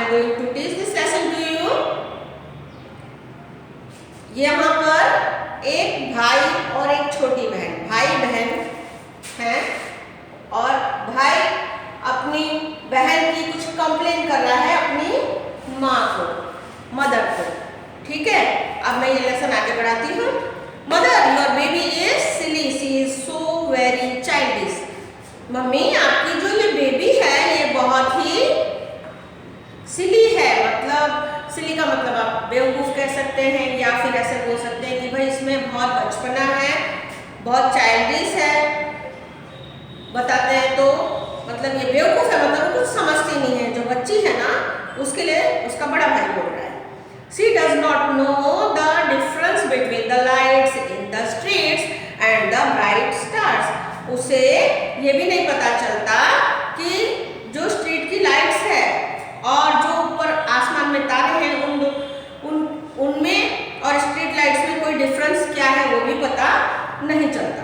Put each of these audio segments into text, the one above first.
am going to teach this lesson to you. यहाँ पर एक भाई और एक छोटी बहन, भाई बहन हैं और भाई अपनी बहन की कुछ कंप्लेन कर रहा है अपनी माँ को, मदर को। ठीक है, अब मैं ये लेसन आगे बढ़ाती हूँ। Mother, your baby is silly, she is so very childish. Mummy, आपकी जो ये बेबी है ये बहुत ही सिली है। मतलब सिली का मतलब आप बेवकूफ़ कह सकते हैं या फिर ऐसे बोल सकते हैं कि भाई इसमें बहुत बचपना है, बहुत चाइल्डिश है। बताते हैं तो मतलब ये बेवकूफ़ है, मतलब वो कुछ समझती नहीं है। जो बच्ची है ना उसके लिए उसका बड़ा भाई बोल रहा है। She does not know the difference between the lights in the streets and the bright stars. उसे ये भी नहीं पता चलता कि जो स्ट्रीट की लाइट्स है और जो ऊपर आसमान में तारे हैं उनमें और स्ट्रीट लाइट्स में कोई डिफरेंस क्या है वो भी पता नहीं चलता।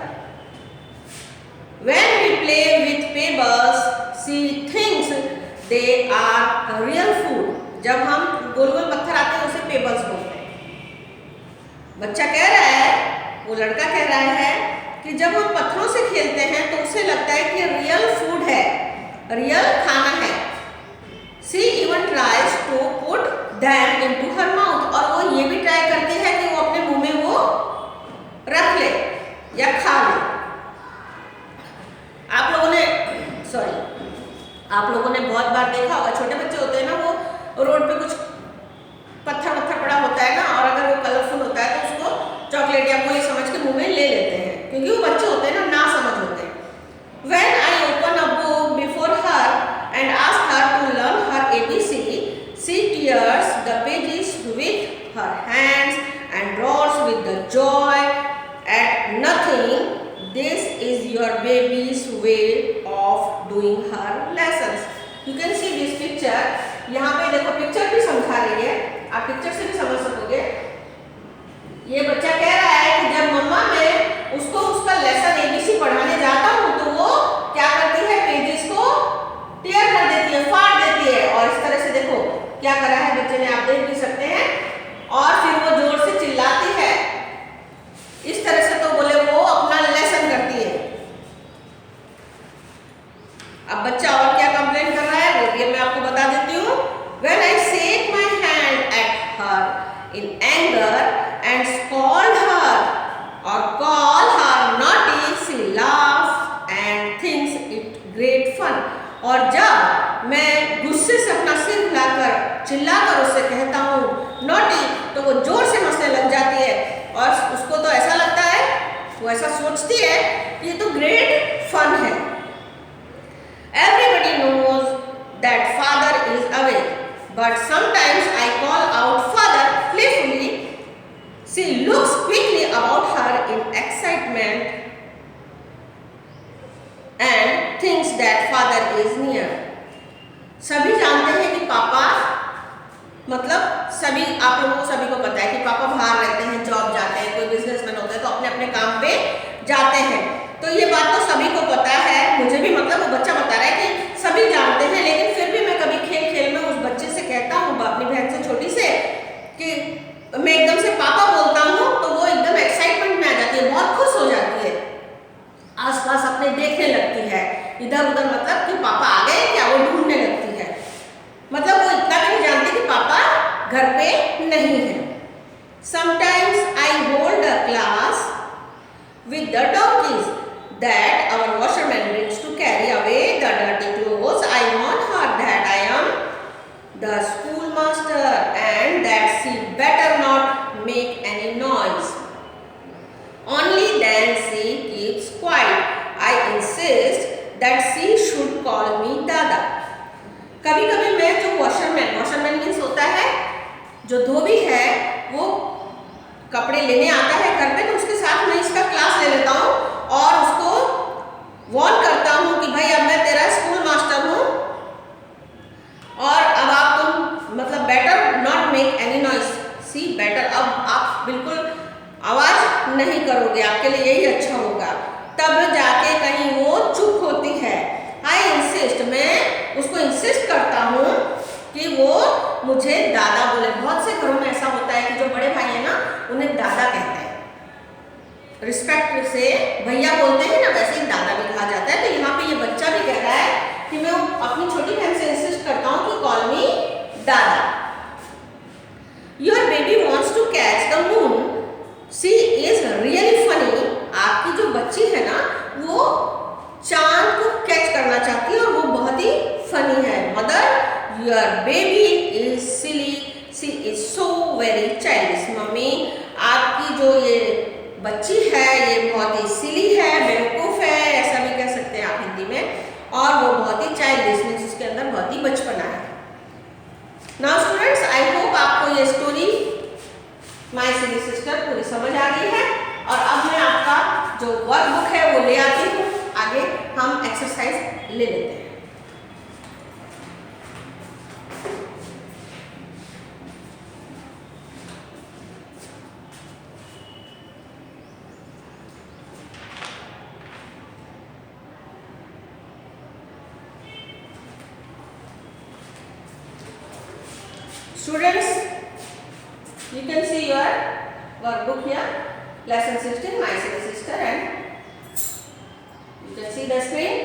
When we play with pebbles, she thinks they are real food. जब हम गोल गोल पत्थर आते हैं उसे पेबल्स बोलते हैं। बच्चा कह रहा है, वो लड़का कह रहा है कि जब हम पत्थरों से खेलते हैं तो उसे लगता है कि रियल फूड है, रियल खाना है। She even tries to put them into her mouth. और वो ये भी ट्राई करती है कि वो अपने मुंह में वो रख ले या खा ले। आप लोगों ने बहुत बार देखा होगा, छोटे बच्चे होते हैं ना, वो रोड पे कुछ पत्थर पड़ा होता है ना, और अगर वो कलरफुल होता है तो उसको चॉकलेट या कोई समझ के मुंह में ले लेते हैं, क्योंकि वो बच्चे होते हैं ना समझ होते हैं। When I open a book before her and ask her to learn her ABC, she tears the pages with her hands and roars with the joy at nothing. This is your baby's way of doing her lessons. You can see this picture. यहाँ पे देखो picture भी समझा रही है, आप picture से भी समझ सकोगे। ये बच्चा कह रहा है कि जब मम्मा मैं उसको उसका लेसन ABC पढ़ाने जाता हूँ तो वो क्या करती है, पेजेस को टेयर कर देती है, फाड़ देती है। और इस तरह से देखो क्या कर रहा है बच्चे ने, आप देख भी सकते हैं। और फिर वो जोर से चिल्लाती है, इस तरह से तो बोले वो अपना लेसन करती है। अब बच्चा और क्या कंप्लेन कर रहा है वो भी मैं आपको बता देती हूँ। When I shake my hand at her in anger and scold her or call her naughty, she laughs and thinks it great fun. और जब मैं गुस्से से अपना सिर हिलाकर चिल्लाकर उससे कहता हूँ नॉटी, तो वो जोर से हंसने लग जाती है और उसको तो ऐसा लगता है, वो ऐसा सोचती है कि ये तो ग्रेट फन है। Everybody knows that father is awake, but sometimes I call out father playfully. She looks quickly about her in excitement and thinks that father is near. सभी जानते हैं कि पापा, मतलब सभी आप लोगों को सभी को पता है कि पापा बाहर रहते हैं, जॉब जाते हैं, कोई बिजनेसमैन होता है तो अपने अपने काम पे जाते हैं। तो ये बात तो सभी को पता है, मुझे भी, मतलब वो बच्चा बता रहा है कि सभी जानते हैं, लेकिन फिर भी मैं कभी खेल खेल में उस बच्चे से कहता हूँ, अपनी बहन से छोटी से, कि मैं एकदम से पापा बोलता हूँ तो वो एकदम एक्साइटमेंट में आ जाती है, बहुत खुश हो जाती है, आसपास अपने देखने लगती है इधर उधर, मतलब कि पापा आ गए क्या, वो ढूंढने लगती है। मतलब वो इतना भी नहीं जानती कि पापा घर पे नहीं है। Sometimes I hold a class with the donkeys that our washerman brings to carry away the dirty clothes. I warn her that I am the schoolmaster and that she better not make any noise. Only then she keeps quiet. I insist that she should call me Dada. कभी कभी मैं जो washerman means होता है जो धोबी है, वो कपड़े लेने आता है घर पे, तो उसके साथ मैं इसका क्लास ले लेता हूँ और उसको वॉर्न करता हूँ कि भाई अब मैं तेरा स्कूल मास्टर हूँ और अब आप तुम मतलब better not make any noise, see better, अब आप बिल्कुल आवाज़ नहीं करोगे, आपके लिए यही अच्छा होगा। तब जाके कहीं वो चुप होती है। आई इंसिस्ट, मैं उसको इंसिस्ट करता हूँ कि वो मुझे दादा बोले। बहुत से घरों में ऐसा होता है कि जो बड़े भाई है ना उन्हें दादा कहते हैं, रिस्पेक्ट से भैया बोलते हैं ना, वैसे ही दादा भी कहा जाता है। तो यहाँ पे ये बच्चा भी कह रहा है कि मैं अपनी छोटी बहन से इंसिस्ट करता हूँ कि call me dada. Your baby wants to catch the moon, she is really funny. आपकी जो बच्ची है ना वो चांद को कैच करना चाहती है और वो बहुत ही फनी है। Mother your baby is silly, she is so very childish. Mummy आपकी जो ये बच्ची है ये बहुत ही सिली है, बेवकूफ है, ऐसा भी कह सकते हैं आप हिंदी में, और वो बहुत ही चाइल्डिश मीन्स उसके अंदर बहुत ही बचपना है। नाउ स्टूडेंट्स, आई होप आपको ये स्टोरी माय सिली सिस्टर पूरी समझ आ गई है। और अब मैं आपका जो वर्क बुक है वो ले आती हूँ, आगे हम एक्सरसाइज ले लेते हैं। Students, you can see your workbook here, lesson 16, my silly sister, and you can see the screen.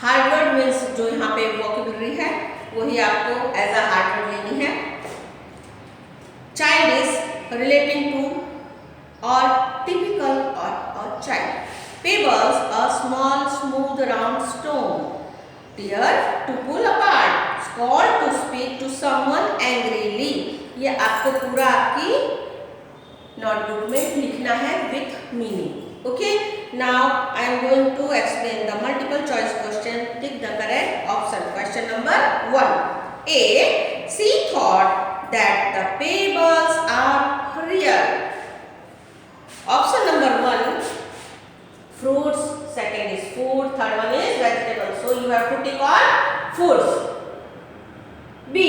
Hard word means जो यहाँ पे वोकेबुलरी है वही आपको एज अ हार्ड वर्ड लेनी है। Child is relating to or typical or child. Pebbles a small smooth round stone. Tear to pull apart, scold to speak to someone angrily। ये आपको पूरा आपकी नोटबुक में लिखना है with meaning। Okay, now I am going to explain the multiple choice question. Pick the correct option. Question number 1. A. She thought that the pebbles are real. Option number 1. Fruits. Second is food, third one is vegetable. So you have to tick on foods. B.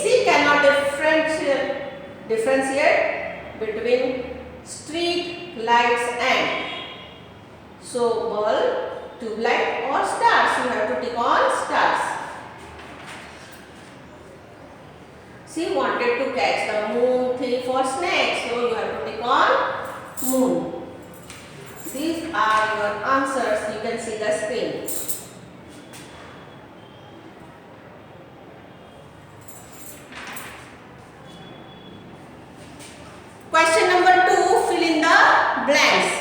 She cannot differentiate between street lights and so bulb, tube light or stars. You have to tick on stars. She wanted to catch the moon thief or snake. So you have to tick on moon. These are your answers. You can see the screen. Question number 2. Fill in the blanks.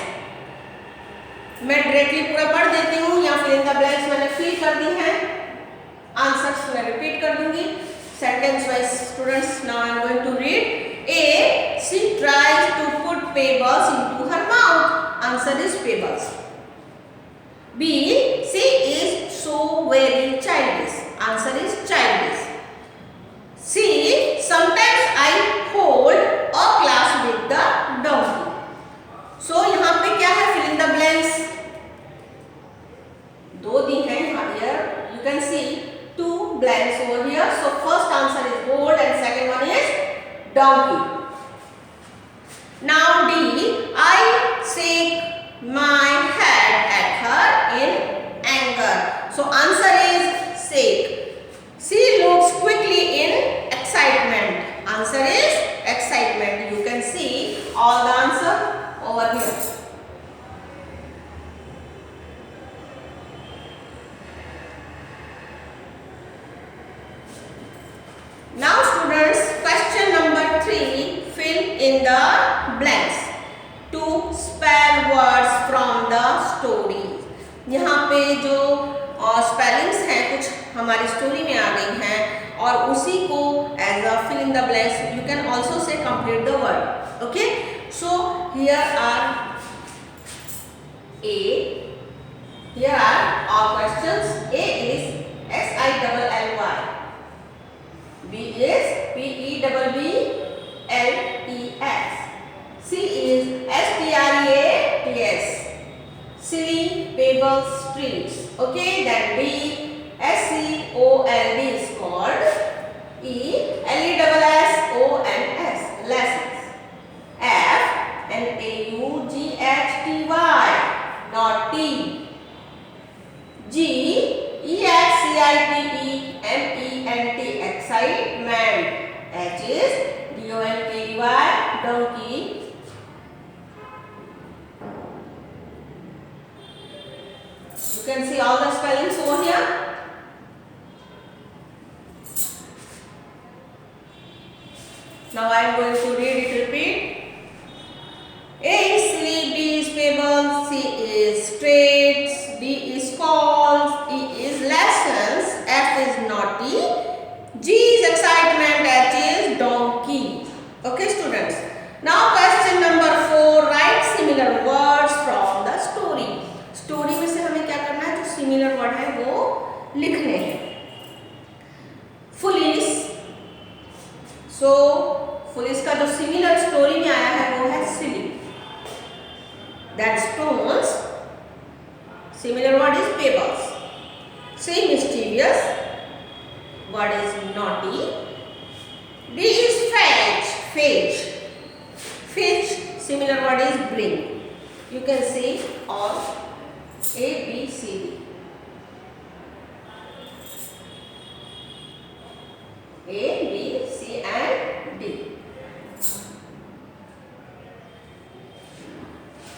मैं directly पूरा पढ़ देती हूँ या fill in the blanks मैंने fill कर दी हैं। Answers मैं रिपीट कर दूंगी sentence wise. Students, now I am going to read. A. She tries to put pebbles into her mouth. Answer is pebbles. B. She is so very childish. Answer is childish. C. Sometimes I hold a class with the donkey. So यहाँ पे क्या है? Fill in the blanks. दो दी हैं यहाँ here. You can see two blanks over here. So first answer is hold and second one is donkey. Now D. I shake my head at her in anger. So answer is shake. She looks quickly in excitement. Answer is excitement. You can see all the answer over here. Now students, question number 3, fill in the blanks to spell words from the story. यहाँ पे जो spellings हैं कुछ हमारी story में आ गई हैं और उसी को as a fill in the blanks you can also say complete the word. Okay, so here are all questions. A is SILLY. B is PEBBLES. C is STREATS. Silly, pebbles, streets. Okay, then D, SCOLD is called. E, LESSONS, lessons. F, NAUGHTY, naughty. G, EXE excitement, excitement. H is donky, donkey. You can see all the spellings over here. Now I am going to read it, repeat. A is silly, B is pebble, C is straight, D is false, E is lessons, F is naughty, G is excitement, H is donkey. Okay students. Now question number 4. Write similar words from the story. Story में से हमें क्या करना है, जो similar word है वो लिखने हैं. फुलिश. सो फुलिश का जो सिमिलर स्टोरी में आया है वो है सिली. That stones, similar word is pebbles. C mischievous, word is naughty. D is fetch, fetch. Fetch, similar word is bring. You can see all A, B, C, D. A, B, C and D.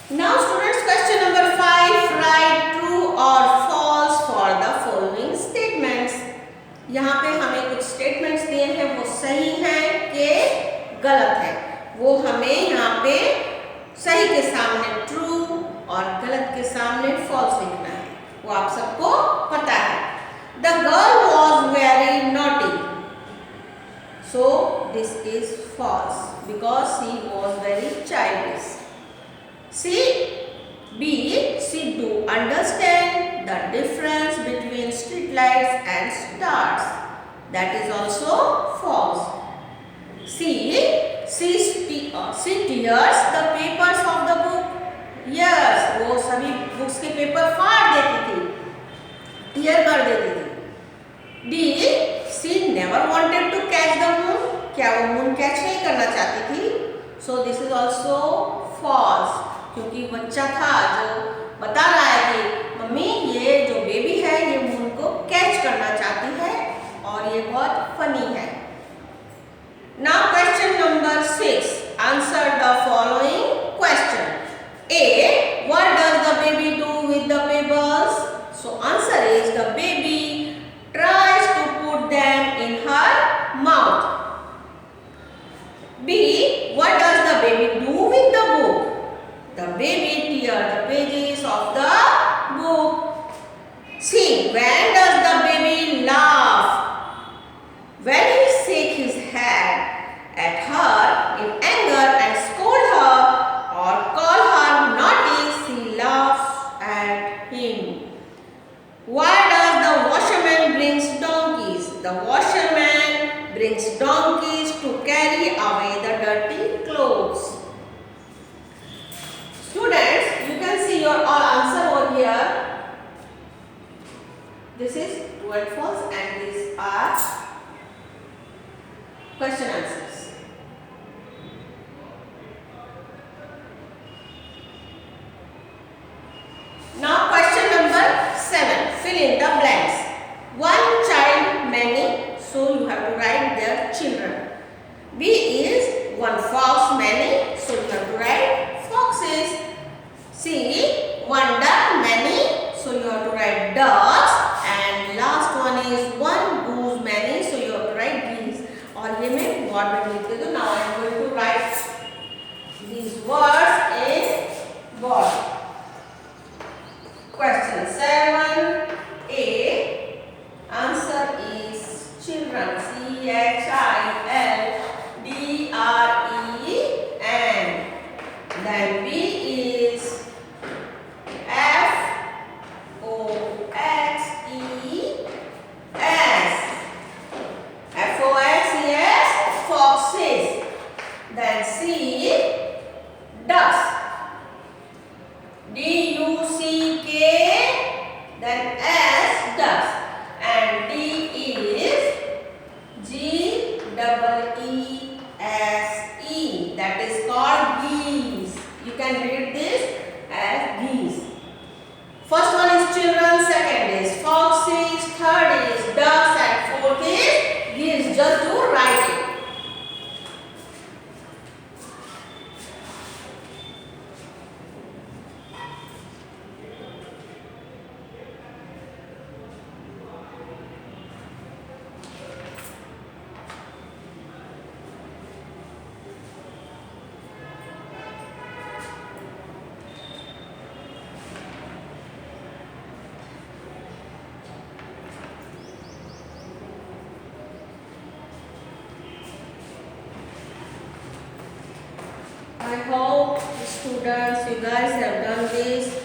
Now students, question number 5. Write true or false for the following statements. यहाँ पे हमें कुछ statements दिए हैं, वो सही हैं कि गलत है. वो हमें यहाँ पे सही के सामने true और गलत के सामने false लिखना है. वो आप सबको पता है. The girl was very naughty. So this is false because she was very childish. C, B, she do understand the difference between street lights and stars. That is also false. C, she tears the papers of the book. Yes, वो सभी books के paper फाड़ देती थी, tier कर देती थी. D, she never wanted to catch the moon. क्या वो मून कैच नहीं करना चाहती थी? So this is also false. क्योंकि बच्चा था जो बता रहा है कि मम्मी ये जो बेबी है ये मून को कैच करना चाहती है और ये बहुत फनी है. Now question number 6. Answer the following question. A. What does the baby do with the pebbles? So answer is the baby tries to put them in her mouth. B. What does the baby do with the book? The baby tears the pages of the book. C. When does the baby laugh? When he shakes his head at her in anger and scold her or call her naughty, she laughs at him. Why does the washerman brings donkeys? The washerman brings donkeys to carry away the dirty clothes. Students, you can see your all answer over here. This is true and false and these are question answers. Now question number 7. Fill in the blanks. One child, many, so you have to write their children. B is one fox, many, so you have to write foxes. C, one duck, many, so you have to write ducks. And last one is one goose, many, so you have to write geese. और ये मैं board में लिख देती हूँ. Now I am going to write these words in board. Question 7. A. Answer is children. CHILDREN. Then B is FOXES. FOXES, foxes. Then C, ducks. DUCK. Then S, ducks. And D is GEESE. That is called geese. You can read this as geese. First one is children, second is foxes, third is students, you guys have done this.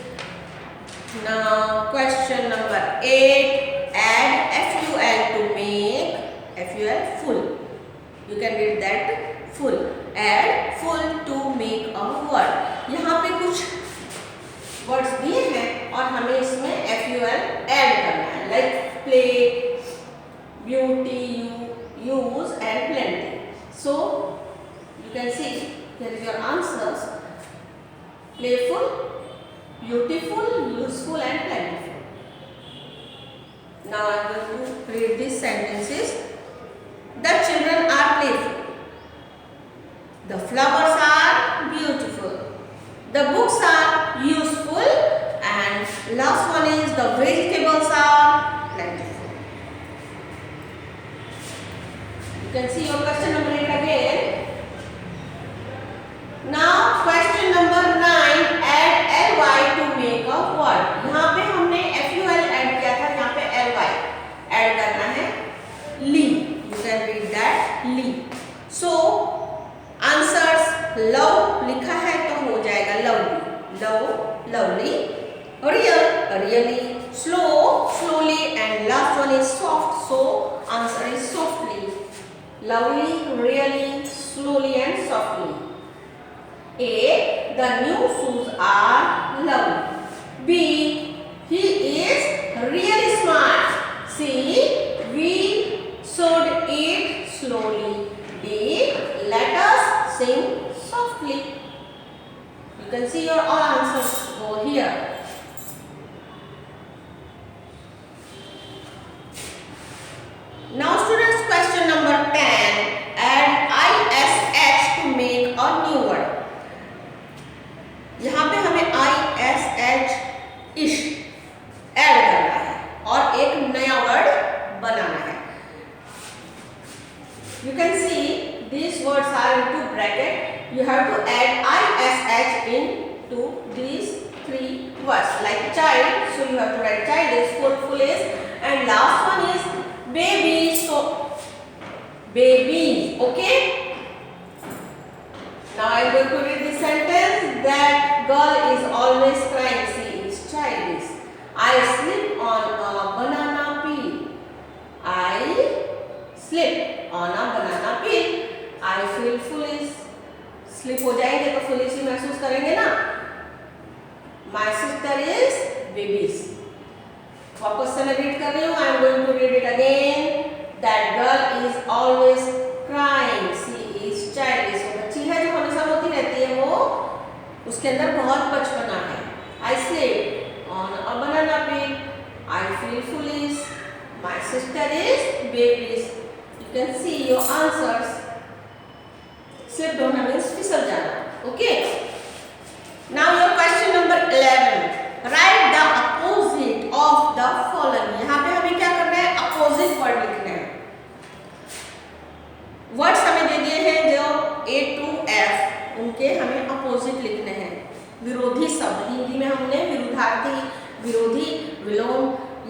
Now question number 8. Add FUL to make FUL full. You can read that full. Add full to make a word. यहाँ पे कुछ words दिए हैं और हमें इसमें FUL add करना है, like play, beauty, use and plenty. So you can see here is your answers: playful, beautiful, useful and plentiful. Now I am going to read these sentences. The children are playful. The flowers are beautiful. The books are useful. And last one is the vegetables are plentiful. You can see your question number 8 again. Now question number 9. Add ly to make a word. यहाँ पे हमने ful add किया था, यहाँ पे ly add करना है ली. You can read that Lee. So answers love लिखा है तो हो जाएगा lovely, love, lovely, real, really, slow, slowly and last one is soft. So answer is softly. Lovely, really, slowly and softly. A. The new shoes are lovely. B. He is really smart. C. We should eat slowly. D. Let us sing softly. You can see your all answers go here. Now students, question number 10. Add ish to make a new word. यहाँ पे हमें ish add करना है और एक नया word बनाना है. You can see these words are into bracket. You have to add ish into these three words, like child. So you have to write child is full is, and last one is baby. So babies. Okay. Now I am going to read the sentence. That girl is always crying. She is childish. I slip on a banana peel. I slip on a banana peel. I feel foolish. Slip हो जाएंगे तो foolish ही महसूस करेंगे ना. My sister is babies. वापस से मैं read कर रही हूँ. I am going to read it again. That girl is always crying. She is childish. वो बच्ची है जो हमेशा रोती रहती है, वो उसके अंदर बहुत बचपना है. I slip on a banana peel. I feel foolish. My sister is babies. You can see your answers. Slip होना means फिसल जाना. Okay. Now your question number 11. Write the opposite of the following. यहाँ पे हमें क्या करना है? Opposite word लिखना है. Words हमें दे दिए हैं जो A to F, उनके हमें opposite लिखने हैं. विरोधी शब्द, हिंदी में हमने विरुद्धार्थी, विरोधी, विलोम,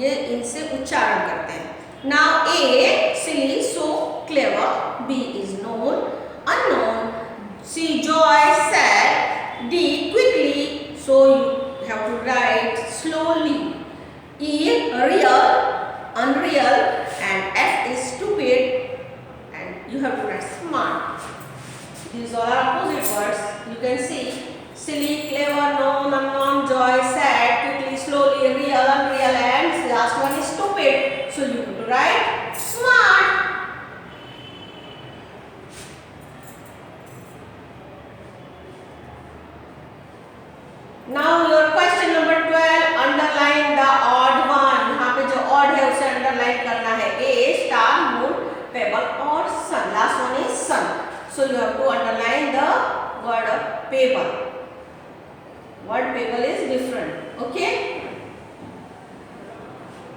ये इनसे उच्चारण करते हैं. Now A, silly, so clever. B is known, unknown. C, joy, sad. D, quickly, so you have to write slowly. E, real, unreal, and F is stupid, and you have to write smart. These all are opposite words. You can see silly, clever, known, unknown, joy, sad, quickly, slowly, real, unreal, and last one is stupid. So you have to write smart. Now your question number 12. Underline the odd one. यहाँ पे जो odd है उसे underline करना है. A, star, moon, pebble और sun. Last one is sun. So you have to underline the word pebble. Word pebble is different. Okay.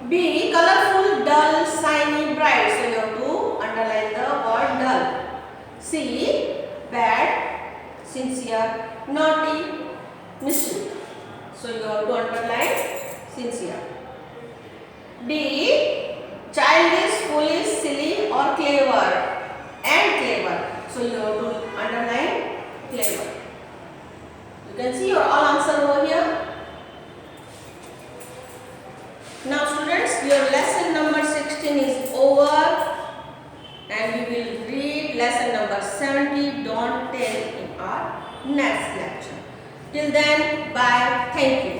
B, colorful, dull, shiny, bright. So you have to underline the word dull. C, bad, sincere, naughty, mischief. So you have to underline sincere. D, childish, foolish, silly or clever and clever. So you have to underline clever. You You can see your all answer over here. Now students, your lesson number 16 is over and we will read lesson number 70, don't tell, in our next lecture. Till then, bye. Thank you.